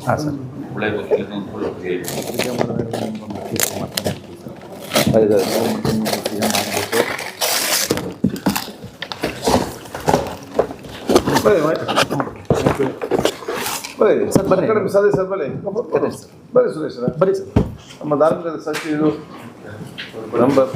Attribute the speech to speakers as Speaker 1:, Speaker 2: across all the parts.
Speaker 1: ಹಾಂ ಸರ್
Speaker 2: ಬರ್ರಿ
Speaker 1: ಸರ್ ಬನ್ನಿ
Speaker 2: ಕಡಿಮೆ ಸದಸ್ಯರು ಬರ್ರಿ ಬರ್ರಿ ಸುರೇಶ್
Speaker 1: ಬನ್ನಿ ಸರ್
Speaker 2: ನಮ್ಮ ಧಾರ್ಮಿಕ ಸಚಿವರು ನಂಬರ್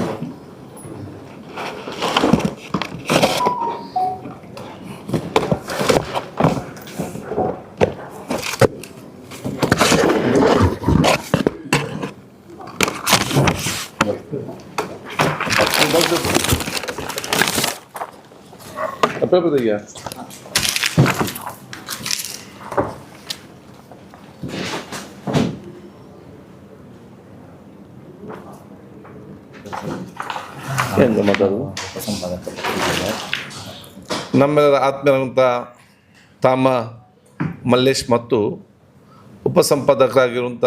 Speaker 2: ಪೇಪರ್ ತೆಗಿಯಾ ಏನು ಮಾತಾಡೋದು ನಮ್ಮೆಲ್ಲರ ಆತ್ಮೀಯರಾದಂಥ ತಾಮ ಮಲ್ಲೇಶ್ ಮತ್ತು ಉಪಸಂಪಾದಕರಾಗಿರುವಂಥ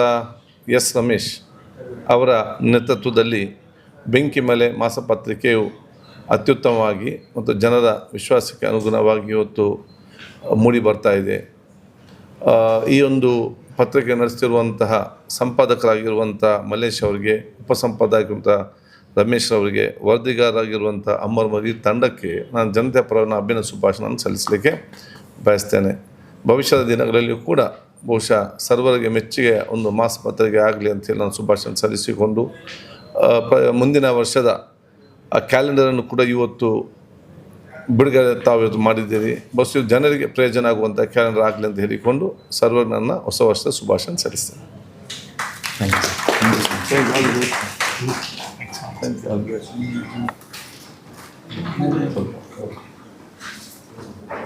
Speaker 2: ಎಸ್ ರಮೇಶ್ ಅವರ ನೇತೃತ್ವದಲ್ಲಿ ಬೆಂಕಿ ಮೇಲೆ ಮಾಸಪತ್ರಿಕೆಯು ಅತ್ಯುತ್ತಮವಾಗಿ ಮತ್ತು ಜನರ ವಿಶ್ವಾಸಕ್ಕೆ ಅನುಗುಣವಾಗಿ ಇವತ್ತು ಮೂಡಿ ಬರ್ತಾ ಇದೆ. ಈ ಒಂದು ಪತ್ರಿಕೆ ನಡೆಸ್ತಿರುವಂತಹ ಸಂಪಾದಕರಾಗಿರುವಂಥ ಮಲ್ಲೇಶ್ ಅವರಿಗೆ, ಉಪಸಂಪಾದಕರಾಗಿರುವಂಥ ರಮೇಶ್ ಅವರಿಗೆ, ವರದಿಗಾರರಾಗಿರುವಂಥ ಅಮರ್ ಮರಿ ತಂಡಕ್ಕೆ ನಾನು ಜನತೆ ಪರವಾಗಿ ಅಭಿನಂದನೆ ಶುಭಾಶಯಗಳನ್ನು ಸಲ್ಲಿಸಲಿಕ್ಕೆ ಬಯಸ್ತೇನೆ. ಭವಿಷ್ಯದ ದಿನಗಳಲ್ಲಿಯೂ ಕೂಡ ಬಹುಶಃ ಸರ್ವರಿಗೆ ಮೆಚ್ಚುಗೆ ಒಂದು ಮಾಸಪತ್ರಿಕೆ ಆಗಲಿ ಅಂತೇಳಿ ನಾನು ಶುಭಾಶಯ ಸಲ್ಲಿಸಿಕೊಂಡು ಮುಂದಿನ ವರ್ಷದ ಆ ಕ್ಯಾಲೆಂಡರನ್ನು ಕೂಡ ಇವತ್ತು ಬಿಡುಗಡೆ ತಾವು ಇವತ್ತು ಮಾಡಿದ್ದೀರಿ. ಬಹುಶಃ ಜನರಿಗೆ ಪ್ರಯೋಜನ ಆಗುವಂಥ ಕ್ಯಾಲೆಂಡರ್ ಆಗಲಿ ಅಂತ ಹೇಳಿಕೊಂಡು ಸರ್ವರಿಗೆ ನನ್ನ ಹೊಸ ವರ್ಷದ ಶುಭಾಶಯ ಸಲ್ಲಿಸ್ತೇನೆ.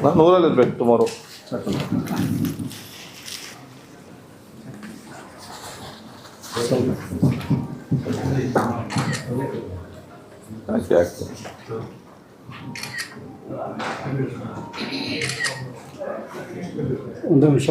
Speaker 2: ನಾನು ಊರಲ್ಲಿರ್ಬೇಕು ಟುಮಾರೋ.
Speaker 3: ಒಂದು ನಿಮಿಷ.